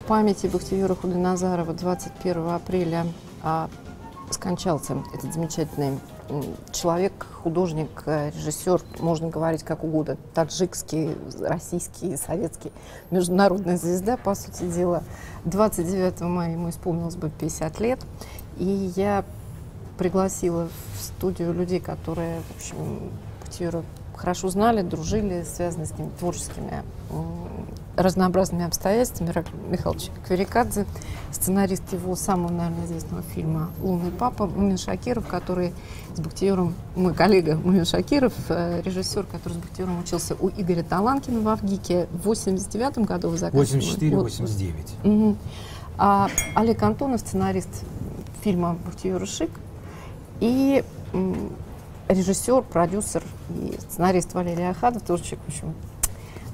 памяти Бахтиера Худойназарова 21 апреля скончался этот замечательный человек, художник, режиссер, можно говорить как угодно, таджикский, российский, советский, международная звезда, по сути дела. 29 мая ему исполнилось бы 50 лет, и я пригласила в студию людей, которые, в общем, Бахтиера хорошо знали, дружили, связаны с ним творческими разнообразными обстоятельствами. Ираклий Михайлович Кверикадзе, сценарист его самого, наверное, известного фильма «Лунный папа», Мумин Шакиров, который с Бахтиером, мой коллега Мумин Шакиров, режиссер, который с Бахтиером учился у Игоря Таланкина в Авгике в 89 году. 84-89. А Олег Антонов, сценарист фильма «Бахтиер Шик», и режиссер, продюсер и сценарист Валерий Ахадов, тоже человек, в общем,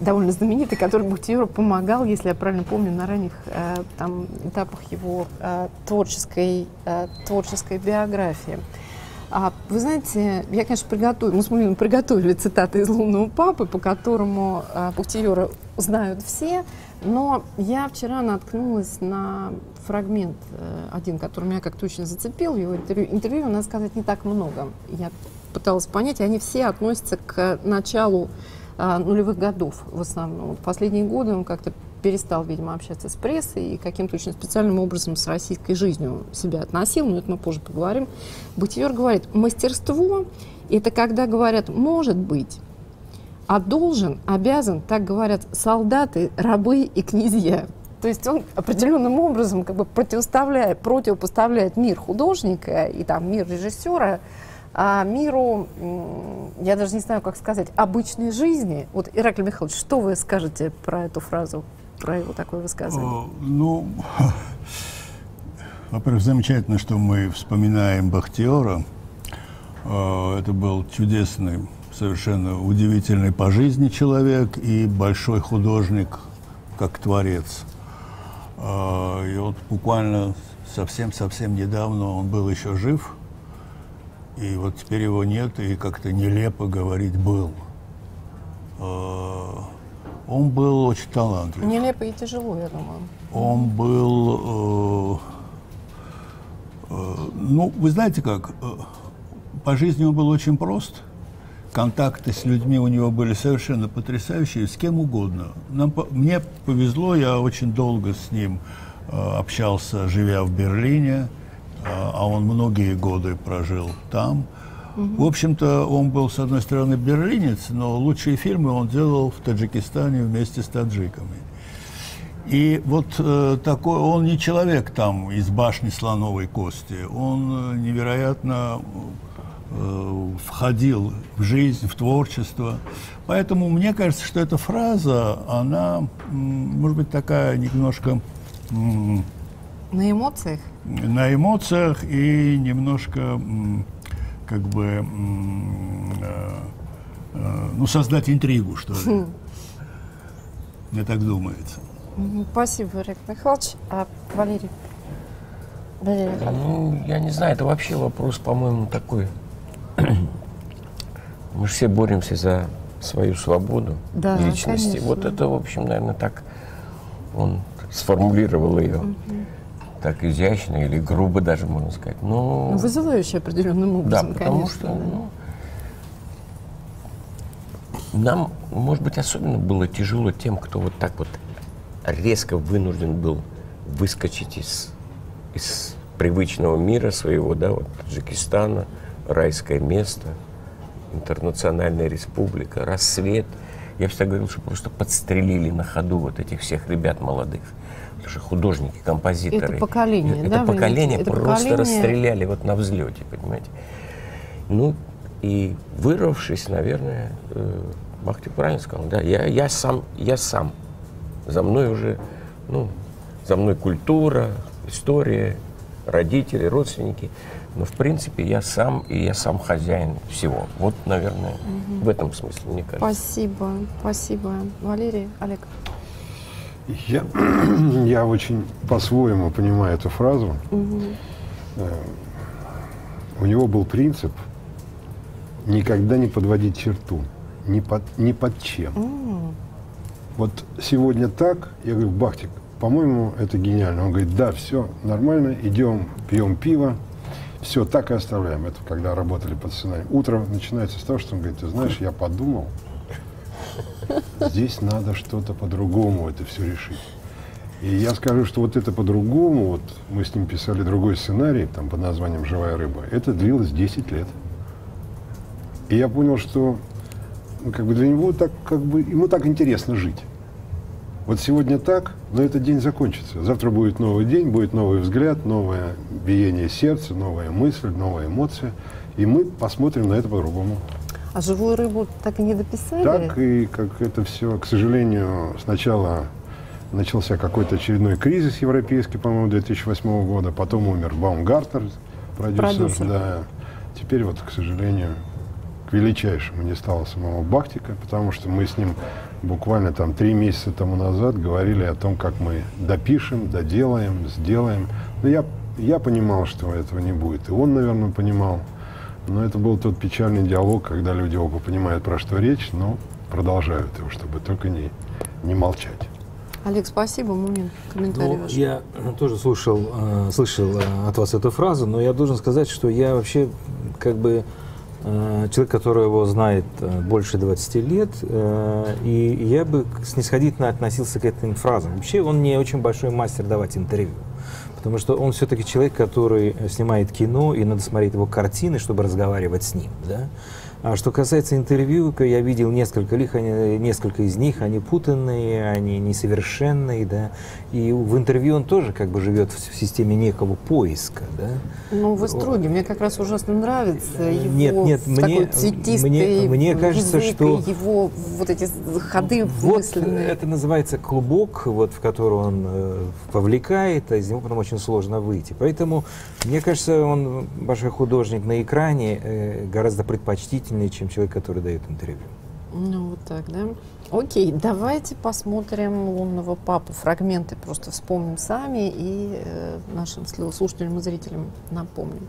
довольно знаменитый, который Бахтиеру помогал, если я правильно помню, на ранних этапах его творческой биографии. Вы знаете, я, конечно, мы с Мулиным приготовили цитаты из «Лунного папы», по которому Бахтиера знают все, но я вчера наткнулась на фрагмент один, который меня как-то очень зацепил в его интервью. Интервью, надо сказать, не так много. Я пыталась понять, и они все относятся к началу нулевых годов в основном. В последние годы он как-то перестал, видимо, общаться с прессой и каким-то очень специальным образом с российской жизнью себя относил, но это мы позже поговорим. Бахтиер говорит, мастерство — это когда говорят «может быть», а должен, обязан, так говорят солдаты, рабы и князья. То есть он определенным образом как бы противопоставляет мир художника и там мир режиссера миру, я даже не знаю, как сказать, обычной жизни. Вот, Ираклий Михайлович, что вы скажете про эту фразу, про его такое высказывание? Ну, во-первых, замечательно, что мы вспоминаем Бахтиера. Это был чудесный, совершенно удивительный по жизни человек и большой художник, как творец. И вот буквально совсем недавно он был еще жив, и вот теперь его нет, и как-то нелепо говорить «был». Он был очень талантлив. Нелепо и тяжело, я думаю. Он был... ну, вы знаете как, по жизни он был очень прост. Контакты с людьми у него были совершенно потрясающие, с кем угодно. Мне повезло, я очень долго с ним общался, живя в Берлине, а он многие годы прожил там. В общем-то, он был, с одной стороны, берлинец, но лучшие фильмы он делал в Таджикистане вместе с таджиками. И вот такой, он не человек там из башни слоновой кости, он невероятно входил в жизнь, в творчество. Поэтому мне кажется, что эта фраза, она, может быть, такая немножко... На эмоциях? На эмоциях и немножко, как бы, ну, создать интригу, что ли. Мне так думается. Спасибо, Ираклий Михайлович. А Валерий? Ну, я не знаю, это вообще вопрос, по-моему, такой. Мы же все боремся за свою свободу личности. Конечно. Вот это, в общем, наверное, так он сформулировал ее. Так изящно или грубо даже, можно сказать. Но... Вызывающий определенным образом, да, потому конечно. Что, нам, может быть, особенно было тяжело тем, кто вот так вот резко вынужден был выскочить из привычного мира своего, да, вот Таджикистана, райское место, интернациональная республика, рассвет. Я всегда говорил, что просто подстрелили на ходу вот этих всех ребят молодых. Потому что художники, композиторы. Это поколение, это да? поколение Это просто поколение... расстреляли вот на взлете, понимаете. Ну, и вырвавшись, наверное, Бахтиер правильно сказал, да, я сам. За мной уже, ну, за мной культура, история, родители, родственники. Но, в принципе, я сам, и я сам хозяин всего. Вот, наверное, в этом смысле, мне кажется. Спасибо, спасибо. Валерий, Олег. Я очень по-своему понимаю эту фразу. У него был принцип никогда не подводить черту, ни под чем. Вот сегодня так, я говорю, Бахтик, по-моему, это гениально. Он говорит, да, все нормально, идем, пьем пиво, все, так и оставляем. Это когда работали под сценарием. Утро начинается с того, что он говорит, ты знаешь, я подумал, здесь надо что-то по-другому это все решить. И я скажу, что вот это по-другому, вот мы с ним писали другой сценарий, там под названием «Живая рыба», это длилось 10 лет. И я понял, что ну, как бы для него так, как бы, ему так интересно жить. Вот сегодня так, но этот день закончится. Завтра будет новый день, будет новый взгляд, новое биение сердца, новая мысль, новая эмоция. И мы посмотрим на это по-другому. А «Живую рыбу» так и не дописали? Так, и как это все, к сожалению, сначала начался какой-то очередной кризис европейский, по-моему, 2008 года. Потом умер Баумгартнер, продюсер. Да. Теперь вот, к сожалению, к величайшему не стало самого Бахтика, потому что мы с ним буквально там 3 месяца тому назад говорили о том, как мы допишем, доделаем, сделаем. Но я понимал, что этого не будет. И он, наверное, понимал. Но это был тот печальный диалог, когда люди оба понимают, про что речь, но продолжают его, чтобы только не молчать. Олег, спасибо. Мунин, комментарий ваш. Я тоже слышал от вас эту фразу, но я должен сказать, что я вообще как бы человек, который его знает больше 20 лет, и я бы снисходительно относился к этим фразам. Вообще он не очень большой мастер давать интервью, потому что он все-таки человек, который снимает кино, и надо смотреть его картины, чтобы разговаривать с ним. Да? А что касается интервью, я видел несколько из них, они путанные, они несовершенные, да, и в интервью он тоже как бы живет в системе некого поиска, да. Ну, вы строгий, мне как раз ужасно нравится его такой цветистый мне кажется, язык, что его вот эти ходы вот мысленные. это называется клубок, вот, в который он повлекает, а из него потом очень сложно выйти. Поэтому, мне кажется, он, большой художник на экране, гораздо предпочтительнее, чем человек, который дает интервью. Ну, вот так, да? Окей, давайте посмотрим «Лунного папу». Фрагменты просто вспомним сами и нашим слушателям и зрителям напомним.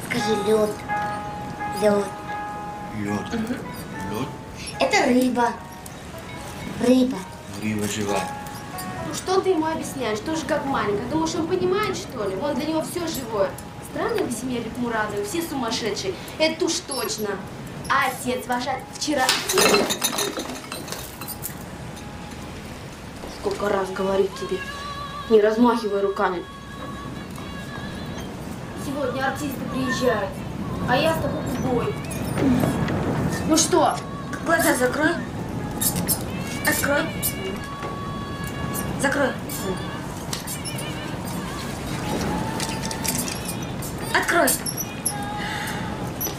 Скажи лед. Лед. Лед. Лед? Это рыба. Рыба. Рыба живая. Ну что ты ему объясняешь? Тоже как маленькая. Думаешь, он понимает, что ли? Вон для него все живое. Странная вы семья Бекмурадовы, все сумасшедшие. Это уж точно. А отец ваш вчера... Сколько раз говорит тебе, не размахивай руками. Сегодня артисты приезжают, а я с тобой в бой. Ну что? Глаза закрой. Открой. Закрой. Открой.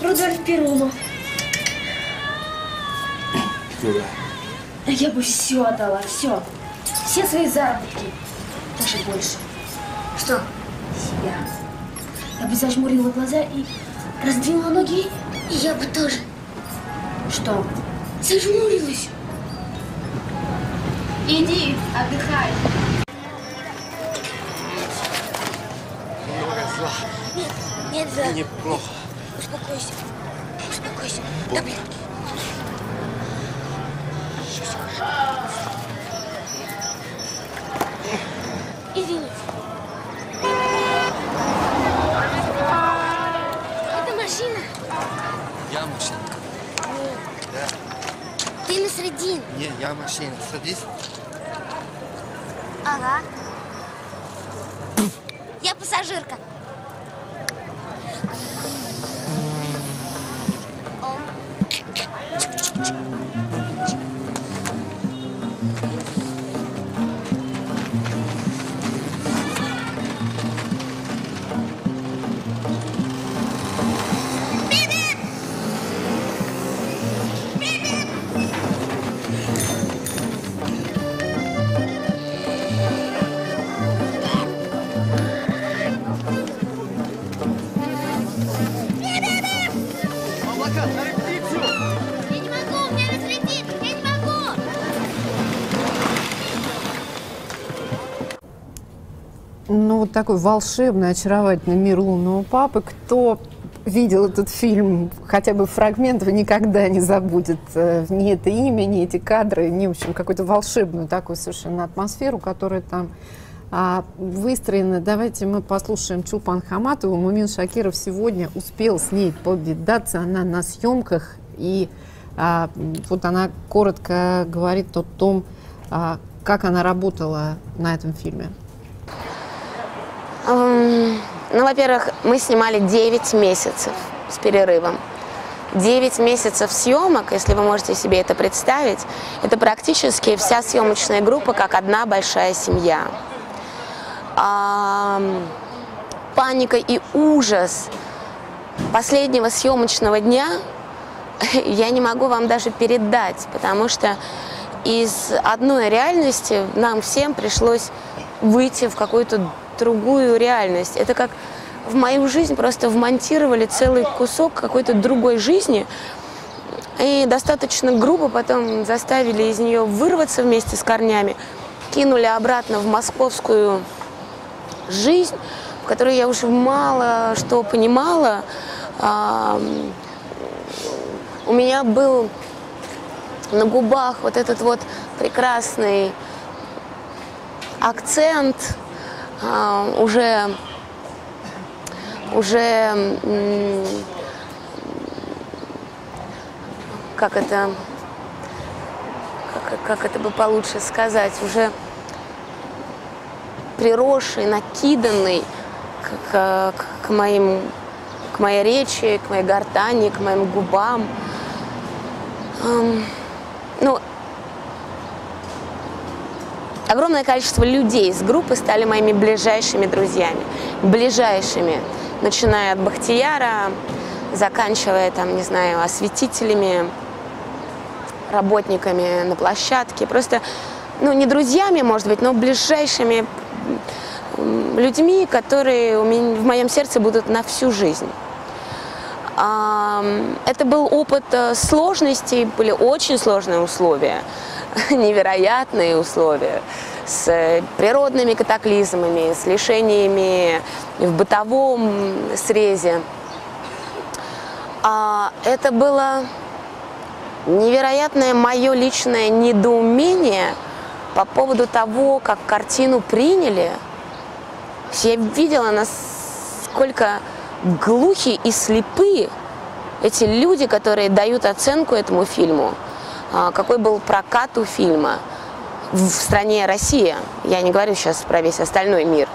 Рудольф Перумов. Куда? Я бы все отдала, все. Все свои заработки. Даже больше. Что? Себя. Я бы зажмурила глаза и раздвинула ноги. И я бы тоже. Что? Зажмурилась. Иди, отдыхай. Много зла. Нет, за. Неплохо. Успокойся. Успокойся. Таблетки. Извините. Это машина. Я машина. Ты на средин. Не, я машина. Садись. Ага. Я пассажирка. Я не могу, меня разлетит. Я не могу. Ну, вот такой волшебный, очаровательный мир «Лунного папы». Кто видел этот фильм, хотя бы фрагмент, никогда не забудет ни это имя, ни эти кадры, ни, в общем, какую-то волшебную такую совершенно атмосферу, которая там выстроена. Давайте мы послушаем Чулпан Хаматову. Мумин Шакиров сегодня успел с ней повидаться, она на съемках, и вот она коротко говорит о том, как она работала на этом фильме. Ну, во-первых, мы снимали 9 месяцев с перерывом. 9 месяцев съемок, если вы можете себе это представить, это практически вся съемочная группа, как одна большая семья. Паника и ужас последнего съемочного дня я не могу вам даже передать, потому что из одной реальности нам всем пришлось выйти в какую-то другую реальность. Это как в мою жизнь просто вмонтировали целый кусок какой-то другой жизни и достаточно грубо потом заставили из нее вырваться вместе с корнями, кинули обратно в московскую жизнь, в которой я уже мало что понимала. У меня был на губах вот этот вот прекрасный акцент, уже как это бы получше сказать, уже приросший, накиданный к моей речи, к моей гортани, к моим губам. Ну, огромное количество людей из группы стали моими ближайшими друзьями. Ближайшими, начиная от Бахтияра, заканчивая, там, не знаю, осветителями, работниками на площадке. Просто, ну, не друзьями, может быть, но ближайшими людьми, которые в моем сердце будут на всю жизнь. Это был опыт сложностей, были очень сложные условия, невероятные условия, с природными катаклизмами, с лишениями в бытовом срезе. Это было невероятное мое личное недоумение по поводу того, как картину приняли. Я видела, насколько глухи и слепы эти люди, которые дают оценку этому фильму. Какой был прокат у фильма в стране Россия. Я не говорю сейчас про весь остальной мир.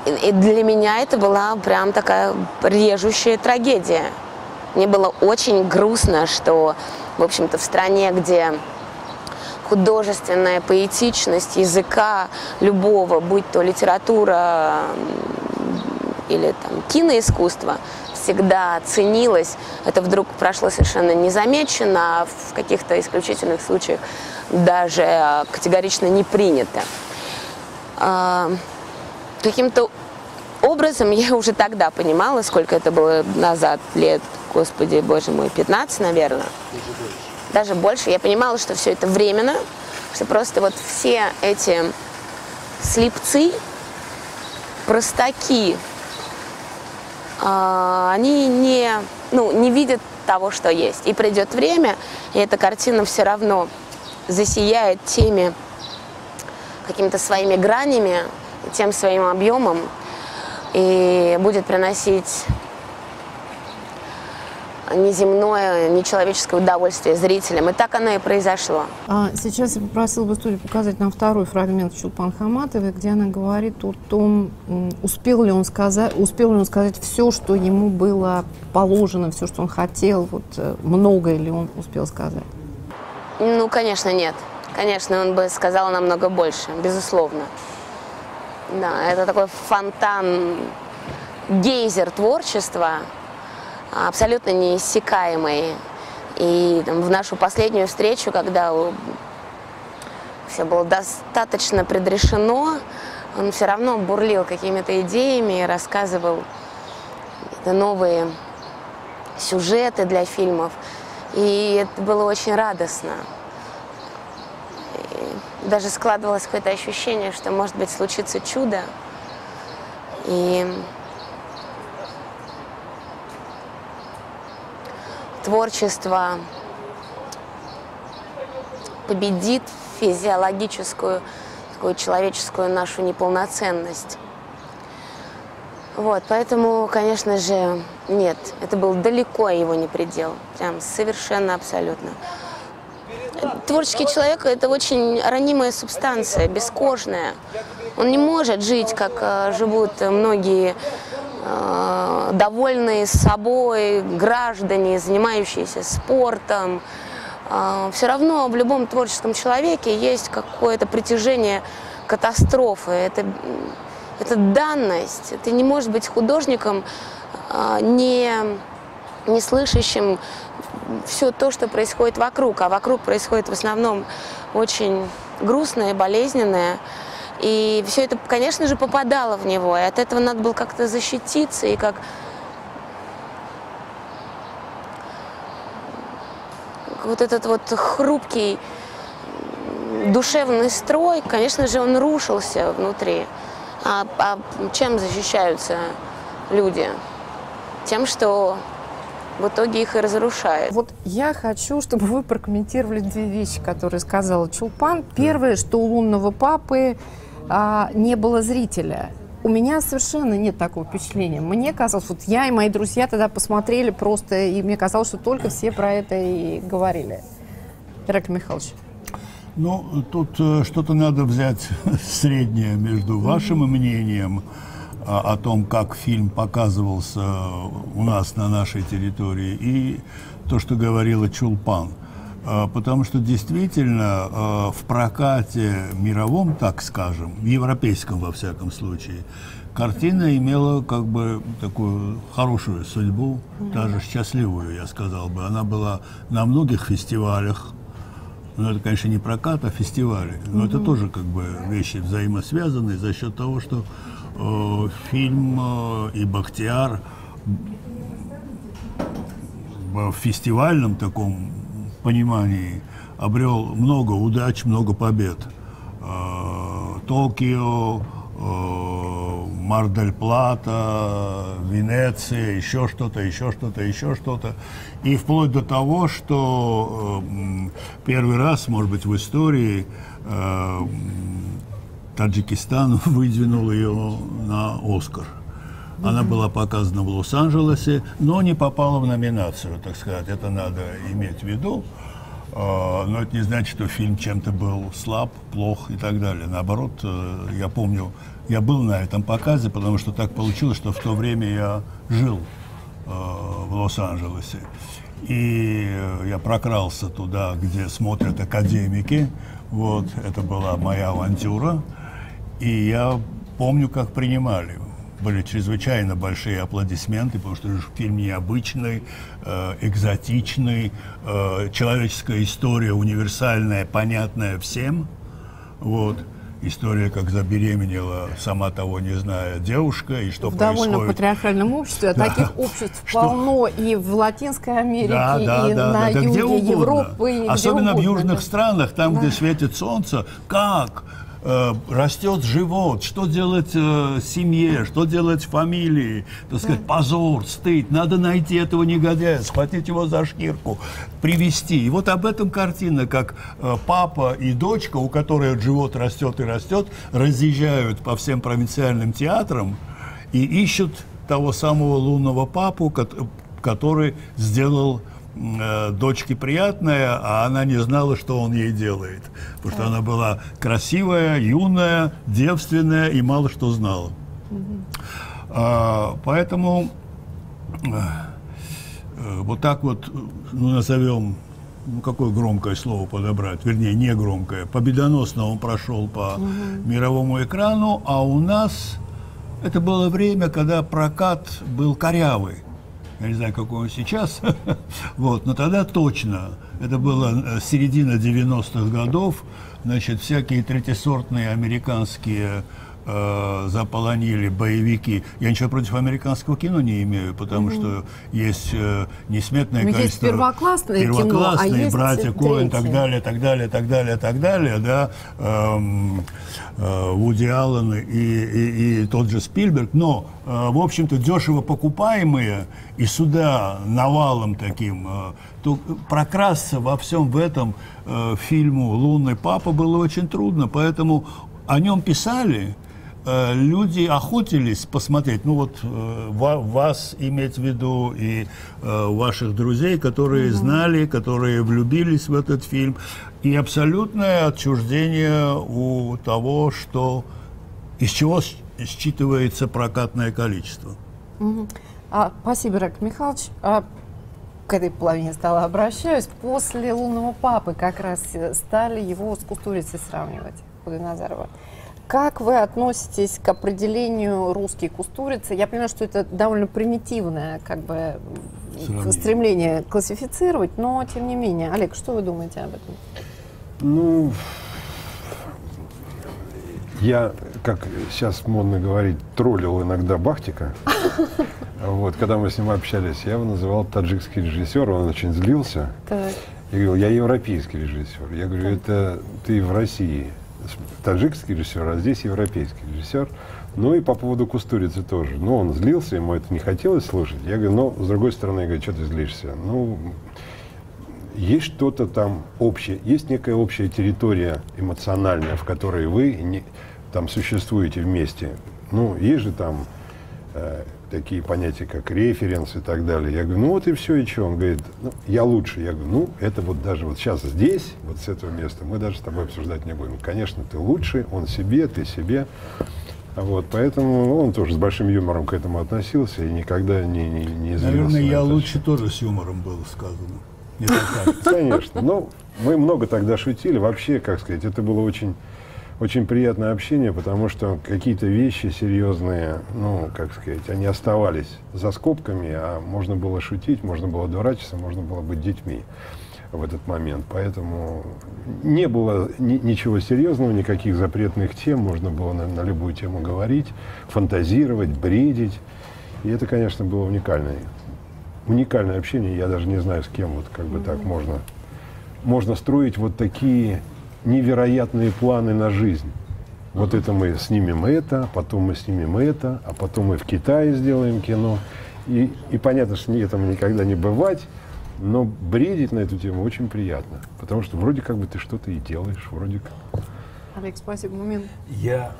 И для меня это была прям такая режущая трагедия. Мне было очень грустно, что, в общем-то, в стране, где художественная поэтичность языка любого, будь то литература или там киноискусство, всегда ценилось, это вдруг прошло совершенно незамеченно, а в каких-то исключительных случаях даже категорично не принято. Каким-то образом я уже тогда понимала, сколько это было назад, лет, господи, боже мой, 15, наверное. Даже больше. Я понимала, что все это временно, что просто вот все эти слепцы, простаки, они не видят того, что есть. И придет время, и эта картина все равно засияет теми какими-то своими гранями, тем своим объемом, и будет приносить неземное, нечеловеческое удовольствие зрителям. И так оно и произошло. Сейчас я попросила бы студию показать нам второй фрагмент Чулпан Хаматовой, где она говорит о том, успел ли он сказать все, что ему было положено, все, что он хотел, вот, многое ли он успел сказать? Ну, конечно, нет. Конечно, он бы сказал намного больше, безусловно. Да, это такой фонтан, гейзер творчества, абсолютно неиссякаемый. И там, в нашу последнюю встречу, когда все было достаточно предрешено, он все равно бурлил какими-то идеями, рассказывал новые сюжеты для фильмов. И это было очень радостно. И даже складывалось какое-то ощущение, что, может быть, случится чудо. И творчество победит физиологическую, такую человеческую нашу неполноценность. Вот, поэтому, конечно же, нет, это был далеко его не предел, прям совершенно абсолютно. Творческий человек – это очень ранимая субстанция, бескожная. Он не может жить, как живут многие довольные собой граждане, занимающиеся спортом. Все равно в любом творческом человеке есть какое-то притяжение катастрофы. Это данность. Ты не можешь быть художником, не слышащим все то, что происходит вокруг. А вокруг происходит в основном очень грустное, болезненное. И все это, конечно же, попадало в него. И от этого надо было как-то защититься. И как вот этот вот хрупкий душевный строй, конечно же, он рушился внутри. А чем защищаются люди? Тем, что в итоге их и разрушает. Вот я хочу, чтобы вы прокомментировали две вещи, которые сказала Чулпан. Первое, что у «Лунного папы» не было зрителя. У меня совершенно нет такого впечатления. Мне казалось, вот я и мои друзья тогда посмотрели просто, и мне казалось, что только все про это и говорили. Ираклий Михайлович. Ну, тут что-то надо взять среднее между вашим мнением о том, как фильм показывался у нас на нашей территории, и то, что говорила Чулпан. Потому что действительно в прокате мировом, так скажем, европейском во всяком случае, картина имела как бы такую хорошую судьбу, даже счастливую, я сказал бы. Она была на многих фестивалях. Но это, конечно, не прокат, а фестивали. Но это тоже как бы вещи взаимосвязанные за счет того, что фильм и Бахтияр в фестивальном таком понимании обрел много удач, много побед. Токио, Мар-дель-Плата, Венеция, еще что-то, еще что-то, еще что-то. И вплоть до того, что первый раз, может быть, в истории Таджикистан выдвинул ее на «Оскар». Она была показана в Лос-Анджелесе, но не попала в номинацию, так сказать. Это надо иметь в виду. Но это не значит, что фильм чем-то был слаб, плох и так далее. Наоборот, я помню, я был на этом показе, потому что так получилось, что в то время я жил в Лос-Анджелесе. И я прокрался туда, где смотрят академики. Вот, это была моя авантюра. И я помню, как принимали. Были чрезвычайно большие аплодисменты, потому что фильм необычный, экзотичный, человеческая история универсальная, понятная всем. Вот. История, как забеременела, сама того не зная, девушка, и что происходит. В довольно патриархальном обществе, а таких обществ полно и в Латинской Америке, и на юге Европы. Особенно в южных странах, там, где светит солнце, как растет живот, что делать семье, что делать фамилии, так сказать, позор, стыд, надо найти этого негодяя, схватить его за шкирку, привести. И вот об этом картина, как папа и дочка, у которой живот растет и растет, разъезжают по всем провинциальным театрам и ищут того самого лунного папу, который сделал дочке приятное, а она не знала, что он ей делает. Потому что она была красивая, юная, девственная и мало что знала. Поэтому вот так вот, ну, назовем, ну, какое громкое слово подобрать, вернее, не громкое, победоносно он прошел по мировому экрану, а у нас это было время, когда прокат был корявый. Я не знаю, какой он сейчас, вот, но тогда точно. Это было середина 90-х годов. Значит, всякие третьесортные американские заполонили боевики. Я ничего против американского кино не имею, потому что есть несметное количество... Есть первоклассное кино, а есть братья Коэн, третье. так далее, да, Вуди Аллен и тот же Спилберг, но, в общем-то, дешево покупаемые, и сюда навалом таким, то прокрасться во всем в этом фильму «Лунный папа» было очень трудно, поэтому о нем писали, люди охотились посмотреть, ну вот вас иметь в виду и ваших друзей, которые знали, которые влюбились в этот фильм, и абсолютное отчуждение у того, что из чего считывается прокатное количество. Спасибо, Рак Михайлович. К этой половине стола обращаюсь. После «Лунного папы» как раз стали его с Кустурицей сравнивать, Хугеназарова. Как вы относитесь к определению «русский Кустурица»? Я понимаю, что это довольно примитивное как бы стремление классифицировать, но тем не менее. Олег, что вы думаете об этом? Ну, я, как сейчас модно говорить, троллил иногда Бахтика. Вот, когда мы с ним общались, я его называл таджикский режиссер, он очень злился. Так. Я говорил, я европейский режиссер. Я говорю, это ты в России таджикский режиссер, а здесь европейский режиссер. Ну и по поводу Кустурицы тоже. Ну, он злился, ему это не хотелось слушать. Я говорю, но с другой стороны, я говорю, что ты злишься? Ну, есть что-то там общее, есть некая общая территория эмоциональная, в которой вы там существуете вместе. Ну, есть же там такие понятия, как референс и так далее. Я говорю, ну вот и все, и что? Он говорит, ну, я лучше. Я говорю, ну, это вот даже вот сейчас здесь, вот с этого места, мы даже с тобой обсуждать не будем. Конечно, ты лучше, он себе, ты себе. Вот, поэтому он тоже с большим юмором к этому относился и никогда не злился. Наверное, я лучше тоже с юмором было сказано. Не так. Конечно. Но мы много тогда шутили. Вообще, как сказать, это было очень приятное общение, потому что какие-то вещи серьезные, ну, как сказать, они оставались за скобками, а можно было шутить, можно было дурачиться, можно было быть детьми в этот момент. Поэтому не было ничего серьезного, никаких запретных тем, можно было на любую тему говорить, фантазировать, бредить. И это, конечно, было уникальное общение. Я даже не знаю, с кем вот как бы так можно строить вот такие невероятные планы на жизнь. Вот это мы снимем это, потом мы снимем это, а потом мы в Китае сделаем кино. И понятно, что этому никогда не бывать, но бредить на эту тему очень приятно. Потому что вроде как бы ты что-то и делаешь, вроде как. Олег, спасибо. Момент. Я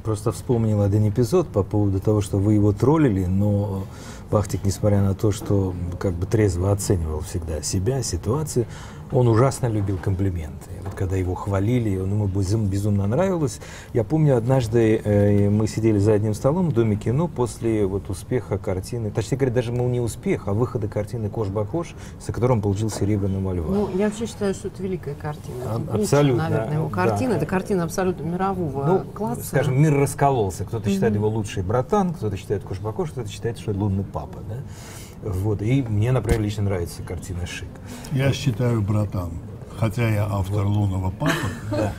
просто вспомнил один эпизод по поводу того, что вы его троллили, но Бахтик, несмотря на то, что как бы трезво оценивал всегда себя, ситуацию, он ужасно любил комплименты. Вот когда его хвалили, ему безумно нравилось. Я помню, однажды мы сидели за одним столом в Доме кино после вот успеха картины, точнее говоря, даже не успех, а выхода картины «Кош-Бакош», за которым он получил серебряного льва. Ну, я вообще считаю, что это великая картина. Это абсолютно. Лучшая, наверное, его картина. Да. Это картина абсолютно мирового класса. Скажем, мир раскололся. Кто-то считает его лучший братан, кто-то считает «Кош-Бакош», кто-то считает, что это «Лунный папа». Да? Вот. И мне, например, лично нравится картина «Шик». Я считаю братан, хотя я автор «Лунного папы». Да.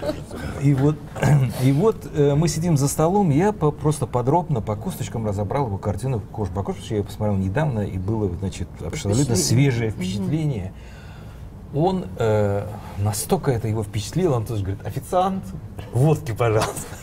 И вот мы сидим за столом, я просто подробно по косточкам разобрал его картину «Кош-Бакош», я ее посмотрел недавно, и было, значит, абсолютно свежее впечатление. Он настолько это его впечатлило, он тоже говорит: официант, водки, пожалуйста.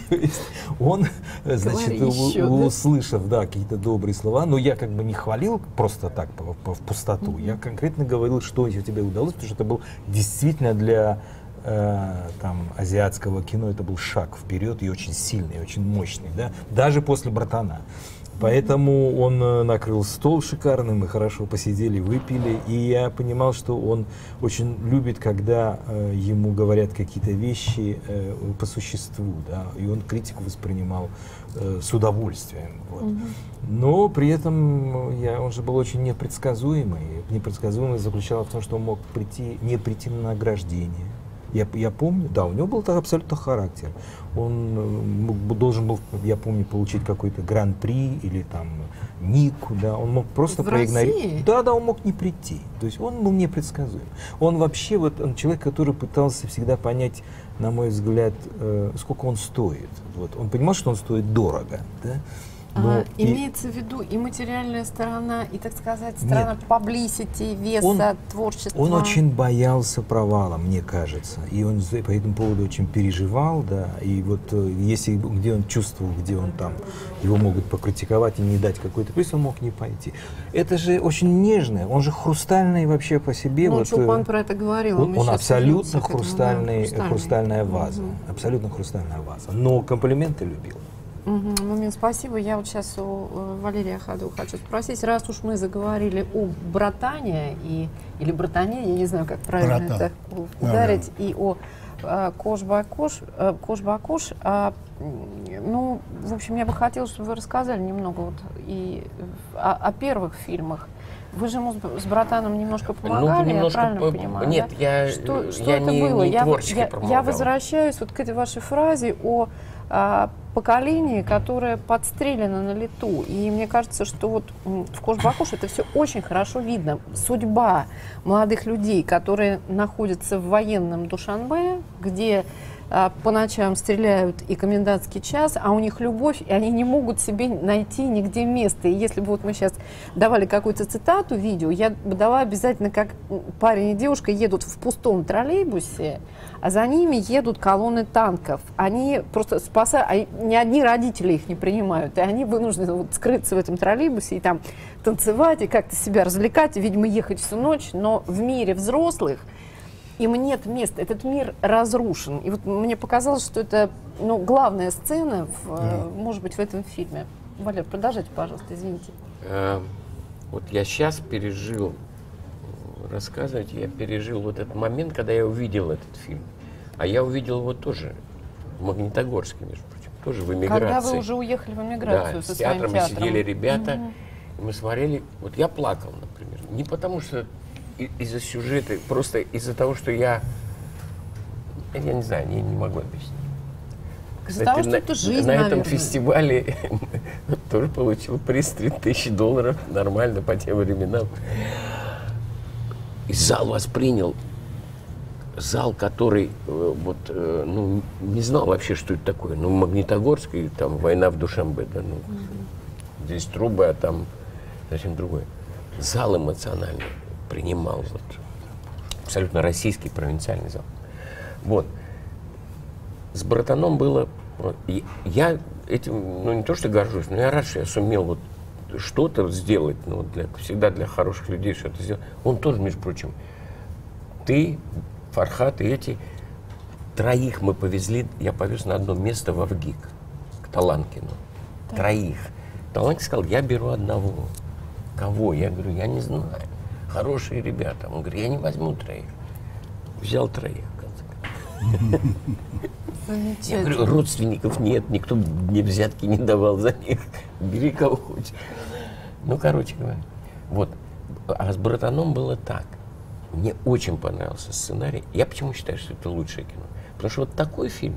То есть он, значит, услышав, да, какие-то добрые слова, но я как бы не хвалил просто так, в пустоту, я конкретно говорил, что тебе удалось, потому что это был действительно для там, азиатского кино, это был шаг вперед и очень сильный, очень мощный, да, даже после «Братана». Поэтому он накрыл стол шикарный, мы хорошо посидели, выпили, и я понимал, что он очень любит, когда ему говорят какие-то вещи по существу, да, и он критику воспринимал с удовольствием. Вот. Но при этом он же был очень непредсказуемый. Непредсказуемость заключалась в том, что он мог не прийти на награждение. Я помню, да, у него был абсолютно характер. Он должен был, я помню, получить какой-то гран-при или там Нику, да, он мог просто проигнорировать. Да, он мог не прийти. То есть он был непредсказуем. Он вообще он человек, который пытался всегда понять, на мой взгляд, сколько он стоит. Вот. Он понимал, что он стоит дорого, да? Имеется в виду и материальная сторона, и, так сказать, сторона publicity, веса, творчества. Он очень боялся провала, мне кажется, и он по этому поводу очень переживал, да, и вот если где он чувствовал, где он там, его могут покритиковать и не дать какой-то приз, он мог не пойти. Это же очень нежное, он же хрустальный вообще по себе. Ну, Чулпан про это говорил. Он абсолютно хрустальная ваза, абсолютно хрустальная ваза, но комплименты любил. Мумин, спасибо. Я вот сейчас у Валерия Ахадова хочу спросить, раз уж мы заговорили о братане, или братане, я не знаю, как правильно это ударить, и о Кош-Бакош, ну, в общем, я бы хотела, чтобы вы рассказали немного вот и о первых фильмах. Вы же ему с братаном немножко помогали, я правильно понимаю? Нет, да? Что это было? Не творчески помогал. Я возвращаюсь вот к этой вашей фразе о поколении, которое подстрелено на лету. И мне кажется, что вот в Кош-Бакош это все очень хорошо видно. Судьба молодых людей, которые находятся в военном Душанбе, где по ночам стреляют и комендантский час, а у них любовь, и они не могут себе найти нигде места. И если бы вот мы сейчас давали какую-то цитату, видео, я бы дала обязательно, как парень и девушка едут в пустом троллейбусе, а за ними едут колонны танков. Они просто спасают, ни одни родители их не принимают, и они вынуждены вот скрыться в этом троллейбусе и там танцевать, и как-то себя развлекать, и, видимо, ехать всю ночь, но в мире взрослых им нет места, этот мир разрушен. И вот мне показалось, что это главная сцена, может быть, в этом фильме. Валер, продолжайте, пожалуйста, извините. Вот я сейчас пережил, рассказывать, я пережил вот этот момент, когда я увидел этот фильм. А я увидел его тоже в Магнитогорске, между прочим, тоже в эмиграции. Когда вы уже уехали в эмиграцию со своим театром. Да, с театром сидели ребята, и мы смотрели, вот я плакал, например, не потому что из-за сюжета, просто из-за того, что я не знаю, я не могу объяснить. Из-за того, что это жизнь, на этом фестивале тоже получил приз $3000, нормально по тем временам. И зал воспринял, зал, который не знал вообще, что это такое. Ну, Магнитогорск, и там война в Душанбе, да, здесь трубы, а там совсем другое. Зал эмоциональный принимал, вот, абсолютно российский провинциальный зал. Вот. С братаном было, я этим, не то что горжусь, но я рад, что я сумел вот что-то сделать, всегда для хороших людей что-то сделать. Он тоже, между прочим, ты, Фархат и эти, троих мы повезли, я повез на одно место в Авгик, к Таланкину. Да. Троих. Таланкин сказал, я беру одного. Кого? Я говорю, я не знаю. Хорошие ребята. Он говорит, я не возьму троих. Взял троих, в конце концов. Я говорю, родственников нет, никто мне взятки не давал за них. Бери кого хочешь. Короче говоря. Вот. А с братаном было так. Мне очень понравился сценарий. Я почему считаю, что это лучшее кино? Потому что вот такой фильм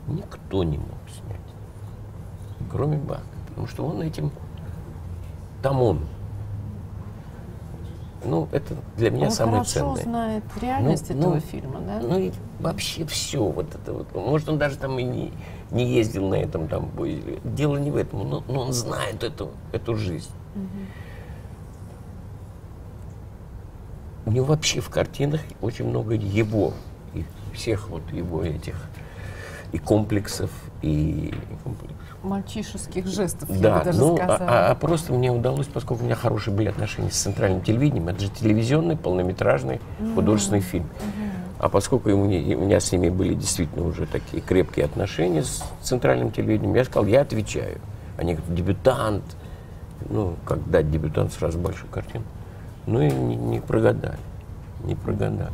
никто не мог снять. Кроме Баха. Потому что он этим... Там он. Это для меня самое ценное. Он хорошо знает реальность этого фильма, да? И вообще все. Вот это вот. Может, он даже там и не ездил на этом там поезде. Дело не в этом, но он знает эту жизнь. У него вообще в картинах очень много его. И всех вот его этих и комплексов, и мальчишеских жестов, да, я бы даже сказала. А просто мне удалось, поскольку у меня хорошие были отношения с центральным телевидением, это же телевизионный, полнометражный художественный фильм. А поскольку у меня с ними были действительно уже такие крепкие отношения с центральным телевидением, я сказал, я отвечаю. Они говорят, дебютант. Как дать дебютант сразу большую картину. И не прогадали. Не прогадали.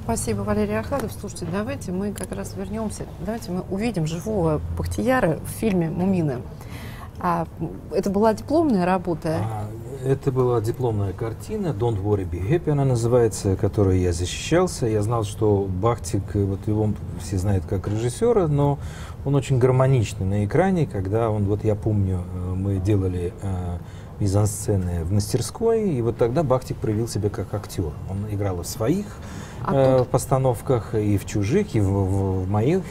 Спасибо, Валерий Ахадов. Слушайте, давайте мы как раз вернемся, давайте мы увидим живого Бахтияра в фильме «Мумины». Это была дипломная работа? Это была дипломная картина «Don't Worry, Be Happy» она называется, которой я защищался. Я знал, что Бахтик, вот его все знают как режиссера, но он очень гармоничный на экране, когда он, вот я помню, мы делали мизансцены в мастерской, и вот тогда Бахтик проявил себя как актер. Он играл в своих постановках, и в чужих, и в моих.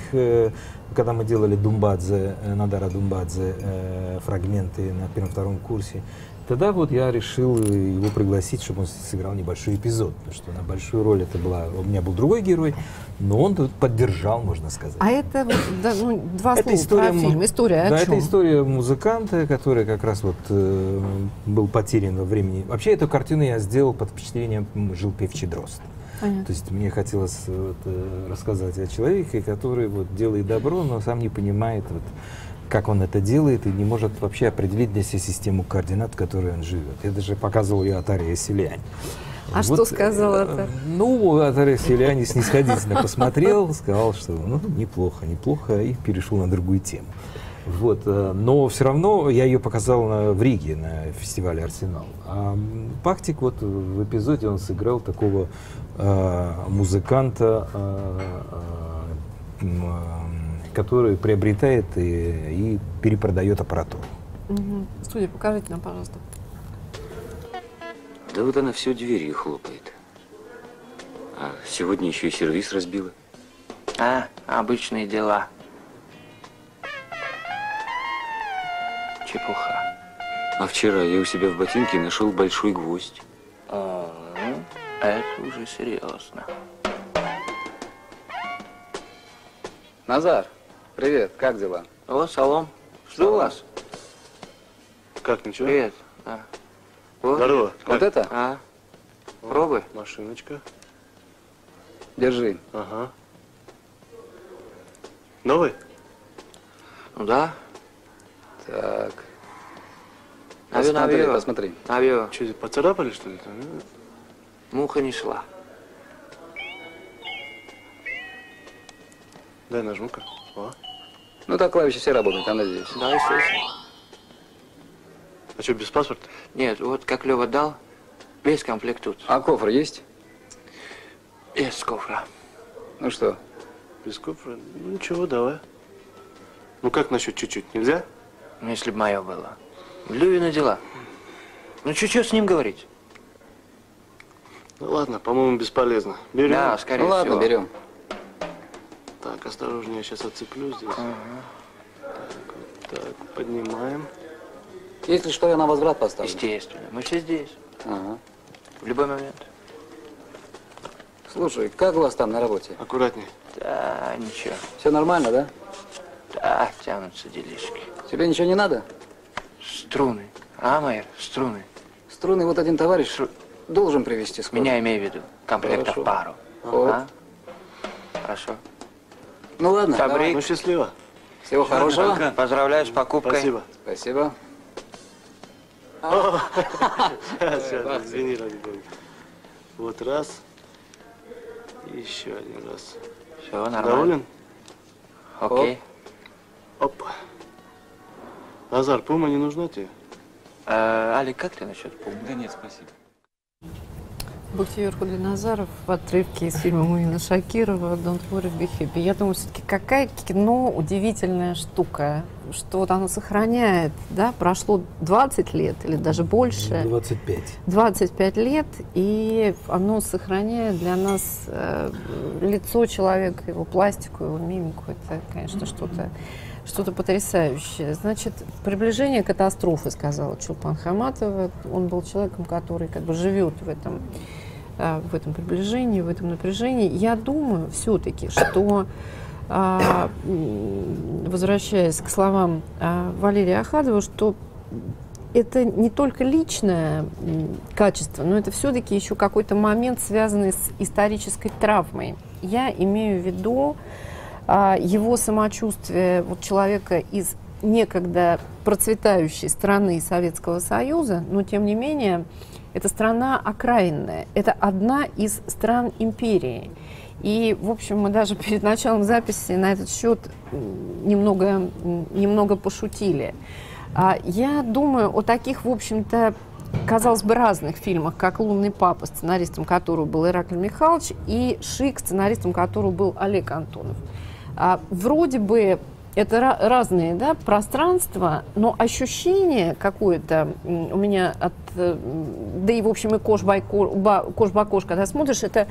Когда мы делали Думбадзе, Надара Думбадзе, фрагменты на первом-втором курсе, тогда вот я решил его пригласить, чтобы он сыграл небольшой эпизод, потому что на большую роль это была, у меня был другой герой, но он тут поддержал, можно сказать. А это да, ну, два слова про фильм. История о чем? Это история музыканта, который как раз вот был потерян во времени. Вообще эту картину я сделал под впечатлением «Жил певчий дрозд». Понятно. То есть мне хотелось рассказать о человеке, который вот делает добро, но сам не понимает, вот, как он это делает, и не может вообще определить для себя систему координат, в которой он живет. Я даже показывал ее Атария Селиани. А вот, что сказал Атар? Ну, Атария Селиани снисходительно посмотрел, сказал, что ну, неплохо, и перешел на другую тему. Вот, но все равно я ее показал в Риге на фестивале «Арсенал». А Бахтик вот в эпизоде он сыграл такого музыканта, который приобретает и перепродает аппаратуру. Угу. Студия, покажите нам, пожалуйста. Да вот она все дверью хлопает. А сегодня еще и сервиз разбила. А, обычные дела. Чепуха. А вчера я у себя в ботинке нашел большой гвоздь. Это уже серьезно. Назар, привет, как дела? О, салом. Жду вас. Как, ничего? Привет. Вот. Здорово. Вот Как? это? Пробуй. Машиночка. Держи. Ага. Новый? Ну да. Так. Посмотри. Посмотри. Авио. Что, поцарапали, что ли? Муха не шла. Дай нажму-ка. Ну так клавиши все работают, я надеюсь. Да, естественно. А что, без паспорта? Нет, вот как Лева дал, весь комплект тут. А кофр есть? Без кофра. Ну что? Без кофра? Ну ничего, давай. Ну как насчет чуть-чуть, нельзя? Ну, если бы мое было. Левина дела. Ну, что с ним говорить? Ну ладно, по-моему, бесполезно. Берем? Да, скорее всего. Ну ладно, берем. Так, осторожнее, я сейчас отцеплю здесь. Так, поднимаем. Если что, я на возврат поставлю. Естественно. Мы все здесь. Ага. В любой момент. Слушай, как у вас там на работе? Аккуратней. Да, ничего. Все нормально, да? Да, тянутся делишки. Тебе ничего не надо? Струны. А, Майер, струны. Струны вот один товарищ должен привезти скоро. Меня имею в виду. Комплектов Хорошо. пару. Ага. Хорошо. Ну ладно, Фабрик. давай. Ну счастливо. Всего хорошего. Поздравляю с покупкой. Спасибо. Спасибо. Сейчас, извини, ради бога. Вот раз. И еще один раз. Все, нормально. Доволен? Окей. Опа. Назар, пума не нужна тебе? Алик, как ты насчет пумы? Да нет, спасибо. Бухти-Юрку для Назаров в отрывке из фильма Муина Шакирова «Don't worry, be happy». Я думаю, все-таки какая кино удивительная штука, что вот оно сохраняет, да, прошло 20 лет или даже больше. 25. 25 лет, и оно сохраняет для нас лицо человека, его пластику, его мимику. Это, конечно, что-то потрясающее. Значит, приближение катастрофы, сказала Чулпан Хаматова. Он был человеком, который как бы живет в этом приближении, в этом напряжении. Я думаю все-таки, что, возвращаясь к словам Валерия Ахадова, что это не только личное качество, но это все-таки еще какой-то момент, связанный с исторической травмой. Я имею в виду его самочувствие вот человека из некогда процветающей страны Советского Союза, но тем не менее это страна окраинная, это одна из стран империи. И, в общем, мы даже перед началом записи на этот счет немного пошутили. Я думаю о таких, в общем-то, казалось бы, разных фильмах, как «Лунный папа», сценаристом которого был Ираклий Михайлович, и «Шик», сценаристом которого был Олег Антонов. Вроде бы это разные, да, пространства, но ощущение какое-то у меня от... Да и, в общем, и «Кош-бакош», когда смотришь, это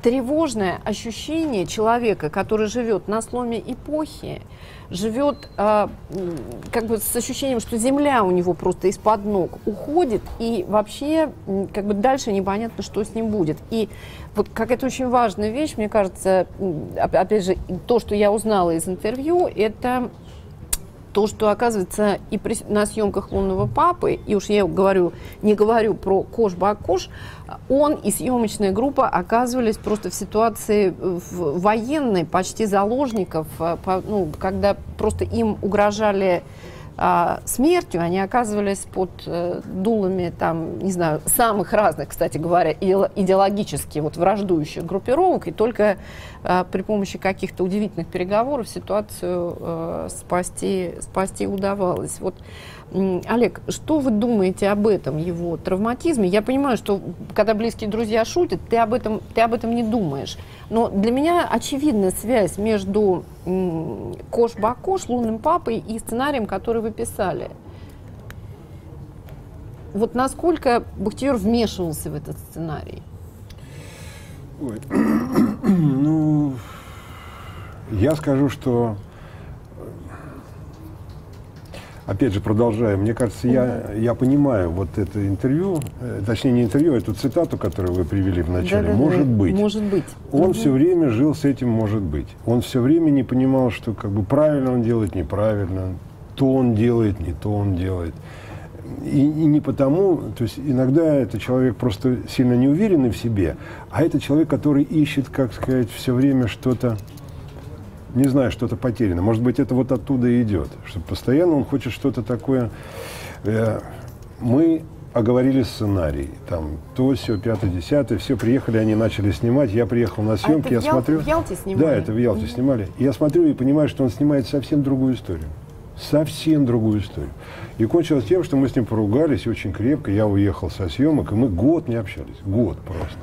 тревожное ощущение человека, который живет на сломе эпохи, живет как бы с ощущением, что земля у него просто из-под ног уходит, и вообще как бы дальше непонятно, что с ним будет. И вот как это очень важная вещь, мне кажется, опять же, то, что я узнала из интервью, это то, что, оказывается, и на съемках «Лунного папы», и уж я не говорю про «Кош-бакош», он и съемочная группа оказывались просто в ситуации военной, почти заложников, когда просто им угрожали смертью, они оказывались под дулами, там, не знаю, самых разных, кстати говоря, идеологически вот враждующих группировок, и только при помощи каких-то удивительных переговоров ситуацию спасти удавалось. Вот, Олег, что вы думаете об этом его травматизме? Я понимаю, что когда близкие друзья шутят, ты об этом не думаешь. Но для меня очевидна связь между «Кош-бакош», «Лунным папой» и сценарием, который вы писали. Вот насколько Бахтиер вмешивался в этот сценарий? Ой. Ну, я скажу, что... Опять же, продолжая, мне кажется, я понимаю вот это интервью, точнее не интервью, а эту цитату, которую вы привели в начале, да, может быть. Может быть. Он все время жил с этим «может быть». Он все время не понимал, что как бы правильно он делает, неправильно, то он делает, не то он делает. И не потому, то есть иногда это человек просто сильно неуверенный в себе, а это человек, который ищет, как сказать, все время что-то, не знаю, что-то потеряно. Может быть, это вот оттуда и идет, что постоянно он хочет что-то такое. Мы оговорили сценарий, там, то, сё, 5-10, все, приехали, они начали снимать, я приехал на съемки, я смотрю... в Ялте снимали? Да, это в Ялте снимали. И я смотрю и понимаю, что он снимает совсем другую историю. Совсем другую историю. И кончилось тем, что мы с ним поругались очень крепко, я уехал со съемок, и мы год не общались. Год просто.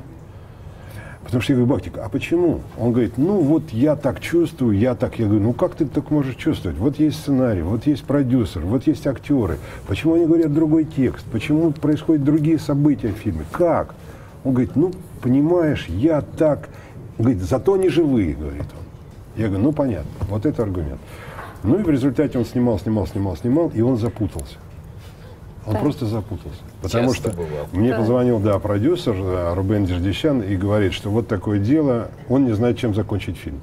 Потому что я говорю: Бахтик, а почему? Он говорит: ну вот я так чувствую, я так. Я говорю: ну как ты так можешь чувствовать? Вот есть сценарий, вот есть продюсер, вот есть актеры. Почему они говорят другой текст? Почему происходят другие события в фильме? Как? Он говорит: ну, понимаешь, я так... Он говорит: зато они живые, говорит он. Я говорю: ну понятно, вот это аргумент. Ну и в результате он снимал, и он запутался. Он просто запутался. Потому что мне позвонил, продюсер Рубен Деждищан и говорит, что вот такое дело, он не знает, чем закончить фильм.